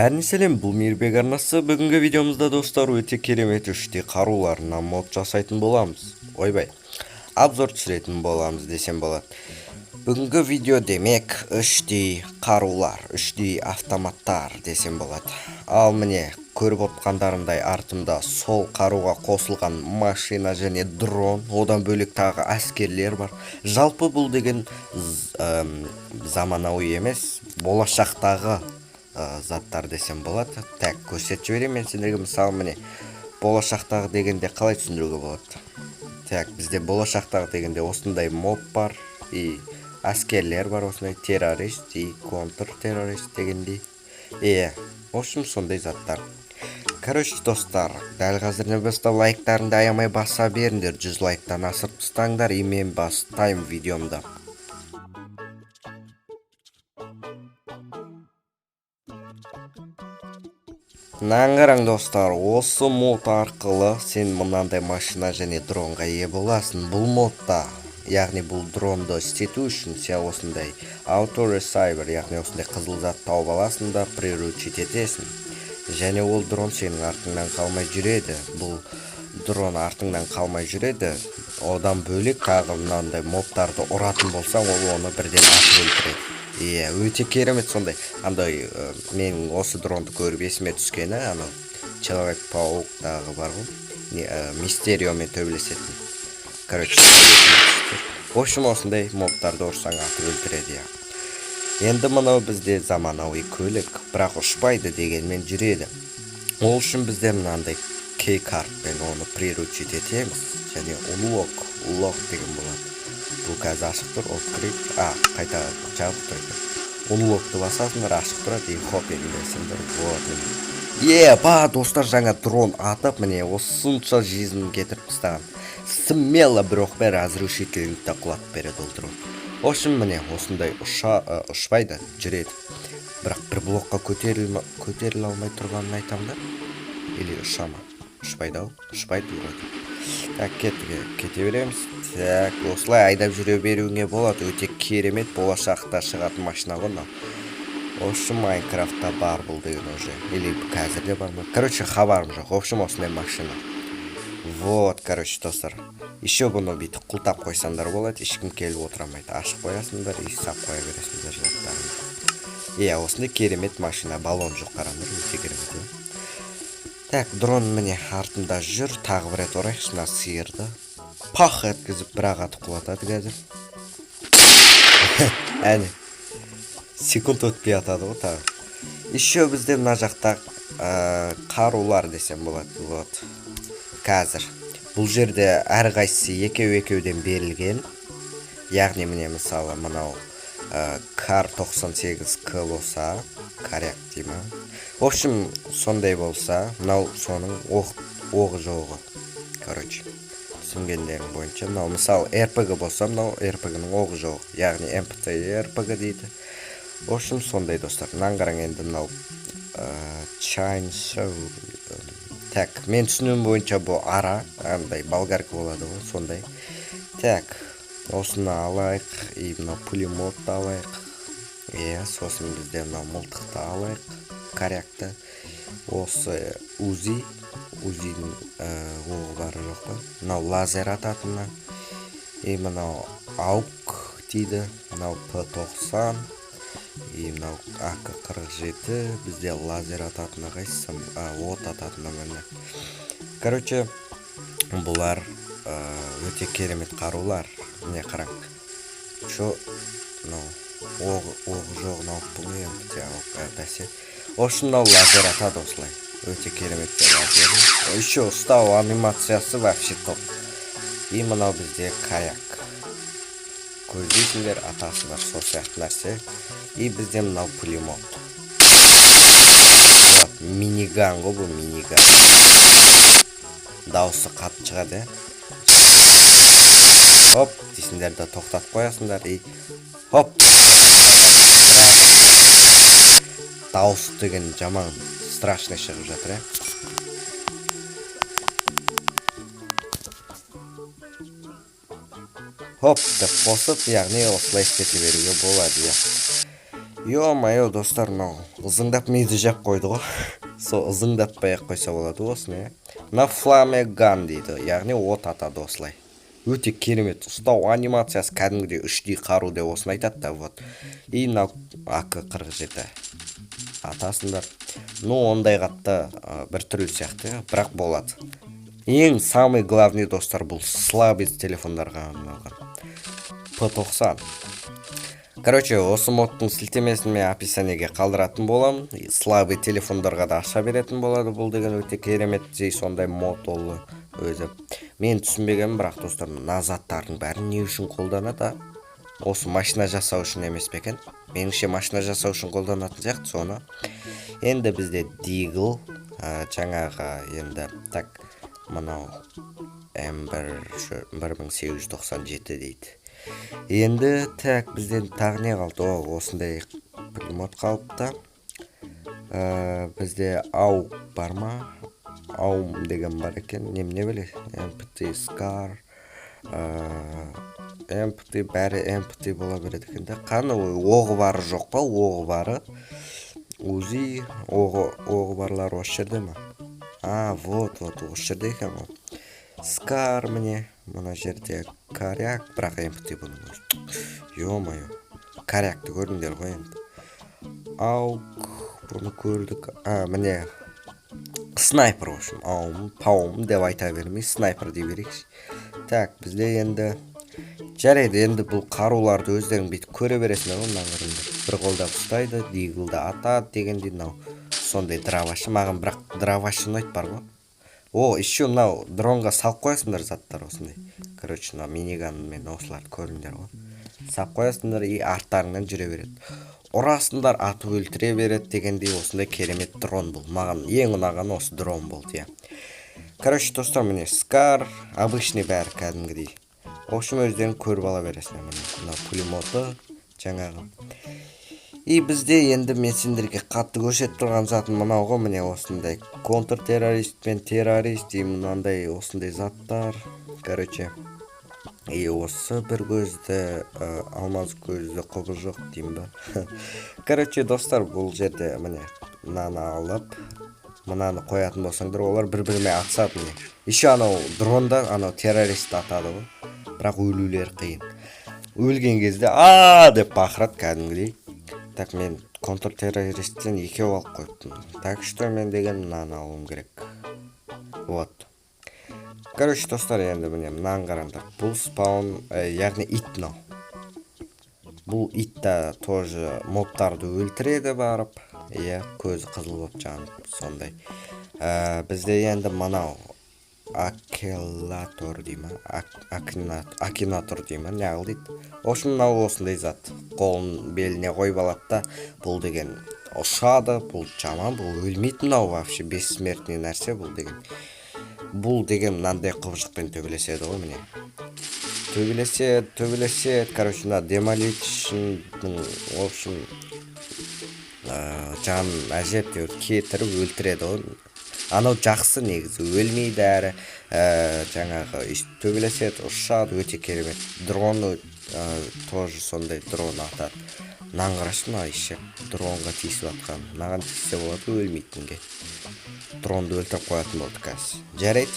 Бәріне сәлем, бұл Мейірбек арнасы. Бүгінгі видеомызда достар өте керемет 3D қаруларынан мод жасайтын боламыз. Ойбай, обзор түсіретін боламыз десем болады. Бүгінгі видео демек 3D қарулар, 3D автоматтар десем болады. Ал міне, көріп отқандарындай артымда сол қаруға қосылған машина және дрон, одан бөлек тағы әскерлер бар. Жалпы бұл деген заманауи емес, болашақтағы заттар десем болады. Так, көрсетіп жіберейін мен сендерге. Мысалы міне болашақтағы дегенде қалай түсіндіруге болады. Так, бізде болашақтағы дегенде осындай мод бар и әскерлер бар, осындай террорист и контртеррорист дегендей. В общем, сондай заттар. Короче, достар, дәл қазір бастап лайктарыңды аямай баса беріңдер. 100 лайктан асырып тастаңдар, и мен бастаймын видеомда. Наңғараң достар, осы мод арқылы сен мынандай машина және дронға ие боласың. Бұл модта, яғни бұл дронды істету үшін сен осындай auto receiver, яғни осындай қызыл зат тауып аласың да приручить етесің. Және ол дрон сенің артыңнан қалмай жүреді. Бұл дрон артыңнан қалмай жүреді. Одан бөлек тағы мынандай модтарды ұратын болсаң, ол оны бірден атып өлтіреді. Өте керемет сондай. Андай мен осы дронды көріп есіме түскені, анау Человек-паук дағы бар ғой, Мистериомен төбелесетін. Короче, в общем, осындай мобтарды ұрсаң атып өлтіреді. Енді мынау бізде заманауи көлік, бірақ ұшпайды дегенмен жүреді. Ол үшін бізде мынандай кей-картпен оны приручить етеміз. Және улок деген болады. Бұл қазір ашық тұр, открыть, қайта жабық тұр екен. Unlock'ты басасыңдар, ашық тұрады, и хоп егілесіңдер. Вот. Достар, жаңа дрон атып, міне осынша жизнь кетіріп тастаған. Смело бірақ бәрі разрушительникті құлатып береді ол дрон. В общем, міне осындай ұшпайды, жүреді. Бірақ бір блокқа көтеріле алмай тұрғанын айтам да? Или ұшама? Ұшпайды ау? Ұшпайды вроде. Так, кете береміз. Так, осылай айдап жүре беруіңе болады. Өте керемет болашақта шығатын машина ғой. В общем, Майнкрафтта бар бұл деген уже. Или қазірде бар ма? Короче, хабарым жоқ. В общем, осындай машина. Вот, короче, достар. Еще бұны бүйтіп құлтап қойсаңдар болады. Ешкім келіп отырамайды. Ашық қоясыңдар и сап қоя бересіңдер жылақтарыңды. Осындай керемет машина. Баллон жоқ, қараңдар. Өте керемет. Так, дрон міне артында жүр. Тағы бір рет орайықшы, мына сиырды. Пах еткізіп бір-ақ атып құлатады қазір. Әне, секунд өтпей атады ғой тағы. Еще бізде мына жақта қарулар десем болады. Вот. Қазір. Бұл жерде әрқайсысы екеуден берілген. Яғни міне мысалы мынау Кар 98К болса, коряк деймі. В общем, сондай болса, мынау соның оғы жоғы. Короче, түсінгендерің бойынша. Мынау мысалы РПГ болса, мынау РПГ-ның оғы жоғы. Яғни МПТ РПГ дейді. В общем, сондай достар. Наңғараң енді мынау Chainsaw. Так, мен түсінуім бойынша бұл ара, андай болгарка болады ғой, сондай. Так, осыны алайық, и мынау пулеметті алайық. Сосын бізде мынау мылтықты алайық, корякты. Осы УЗИ-дің оғы бары жоқ па. Мынау лазер ататыны. И мынау АУК дейді, мынау П-90. И мынау АК-47. Бізде лазер ататыны қайсым, от ататыны міне. Короче, бұлар өте керемет қарулар. Міне қараң. Оғы жоғын алып бұны емді бәсе. Ошы мынау лазер атады осылай. Өте керемет лазер. Еще ұстау анимациясы вообще топ. И мынау бізде каяк. Көздейсіңдер, атасындар сол сияқты нәрсе. И бізде мынау пулемет. Миниган ғой бұл, миниган. Дауысы қатты шығады. Хоп, дейсіңдерді тоқтатып қоясыңдар. И хоп. Дауысы деген жаман страшный шығып жатыр. Хоп деп қосып, яғни осылай істете беруге болады. Ё-моё, достар, мынау ызыңдап мейді жап қойды ғой. Со ызыңдатпай ақ қойса болады осыны, мына фламеган дейді, яғни от атады осылай. Өте керемет, ұстау анимациясы кәдімгідей 3D қару деп осыны айтады да, вот. И мынау АК-47 атасыңдар. Ну, ондай қатты бір түрлі сияқты, бірақ болады. Ең самый главный достар, бұл слабый телефондарға арналған P90. Короче, осы модтың сілтемесін мен описаниеге қалдыратын болам. Слабый телефондарға да аша беретін болады. Бұл деген өте керемет жей сондай мод ол өзі. Мен түсінбеген, бірақ достар, мына заттардың бәрін не үшін қолданады? Осы машина жасау үшін емес пе екен? Меніңше машина жасау үшін қолданатын сияқты соны. Енді бізде Deagle, жаңағы енді так мынау M1 1897 дейді. Енді так бізден тағы не қалды? Осындай пулемет қалыпты. Бізде ау бар ма? Аум деген бар екен. Немене біле? MPT Scar, MPT бәрі MPT бола береді екен де. Қаны оғы бары жоқ па? Оғы бары. Узи оғы барлар осы жерде ма? Вот осы жерде екен ғой. Скар міне, мына жерде коряк, бірақ MPT бұның өзі. Ё-моё, корякты көрдіңдер ғой енді. Аук, бұны көрдік. Міне, снайпер өшім. Паум деп айта бермей, снайпер дей берейікші. Так, бізде енді жарайды, енді бұл қаруларды өздерің бейтіп көре бересіңдер ғой, мына көріңдер. Бір қолда ұстайды, Deagle'ды атады дегенде, мынау сондай дравашы. Маған бірақ дравашы ұнайды бар ғой. Еще мынау дронға салып қоясыңдар заттар осындай. Короче, мынау миниган мен осыларды көріңдер ғой. Салып қоясыңдар и арттарыңнан жүре береді. Ұрасыңдар, атып өлтіре береді дегендей осындай керемет дрон бұл. Маған ең ұнаған осы дрон болды, Короче, достар, міне Скар, обычный бәрі кәдімгідей. В общем, өздерің көріп ала бересіңдер міне. Мынау пулеметі жаңағы. И бізде енді мен сендерге қатты көрсетіп тұрған затым мынау ғой, міне осындай контртеррорист пен террорист, и мынандай осындай заттар. Короче, и осы бір көзді, алмаз көзді құбыжық деймін ба. Короче, достар, бұл жерде міне мынаны алып, мынаны қоятын болсаңдар, олар бір-бірімен атысады міне. Еще анау дронда анау террорист атады ғой, бірақ өлулер қиын. Өлген кезде деп бақырады кәдімгідей. Так, мен контртеррористтен екеу алып қойыптым. Так что мен деген мынаны алуым керек. Вот. Короче, достар, енді міне мынаны қараңдар. Бұл спаун, яғни ит мынау. Бұл ит та тоже мобтарды өлтіреді барып. Көзі қызыл болып жанып сондай. Бізде енді мынау акелатор дейма, акинатор дейма, не ағыл дейді. Ошын мынау осындай зат. Қолын беліне қойып алады да, бұл деген ұшады, бұл жаман, бұл өлмейді мынау вообще бессмертный нәрсе бұл деген. Бұл деген мынандай қыбыжықпен төбелеседі ғой міне. Төбелеседі, короче, мына демоличнің, в общем, жанын әжептеуір кетіріп өлтіреді ғой. Анау жақсы негізі, өлмейді әрі, жаңағы төбелеседі, ұшады, өте керемет. Дроны тоже сондай дрон атады. Мынаны қарашы, мына еще дронға тиісіп атқан. Мынаған тиіссе болады, өлмейтінге. Дронды өлтіріп қоятын болды қазір. Жарайды.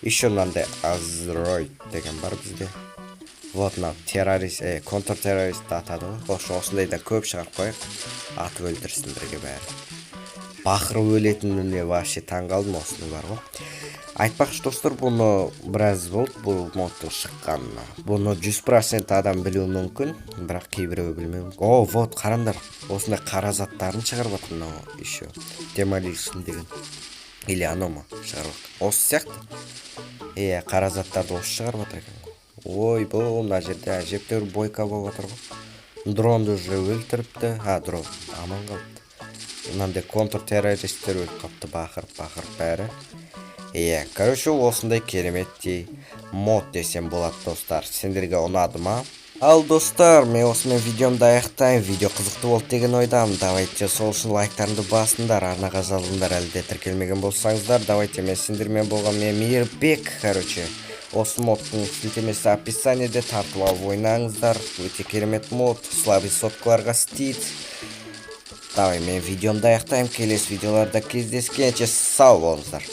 Еще мынандай Азроид деген бар бізде. Вот мына террорист, контртеррорист атады ғой. Осындайдан көп шығарып қойық, атып өлтірсіндерге бәрі. Бақырып өлетініне вообще таңғалдым, осыны бар ғой. Айтпақшы достар, бұны біраз болды, бұл модтың шыққанына. Бұны 100% адам білуі мүмкін, бірақ кейбіреуі білмеуі мүмкін. Вот, қараңдар, осындай қара заттарын шығарып жатыр мынау еще. Demolition деген. Или анау ма шығарып жатыр. Осы сияқты. Қара заттарды осы шығарып жатыр екен. Бұл мына жерде әжептеуір бойка болып жатыр ғой. Дронды уже өлтіріпті. Дрон аман қалыпты. Мынандай контртеррористтер өліп қапты, бақырып бәрі. Короче, осындай кереметтей мод десем болады достар. Сендерге ұнады ма? Ал достар, мен осымен видеомды аяқтайын. Видео қызықты болды деген ойдамын. Давайте сол үшін лайктарыңды басыңдар, арнаға жазылыңдар, әлі де тіркелмеген болсаңыздар. Давайте мен сендермен болған мен Мейірбек. Короче, осы модтың сілтемесі описаниеде, тартып алып ойнаңыздар. Өте керемет мод, слабый соткаларға істейді. давай мен видеомду аяктайм, келесі видеоларда кездескенче сау болуңуздар.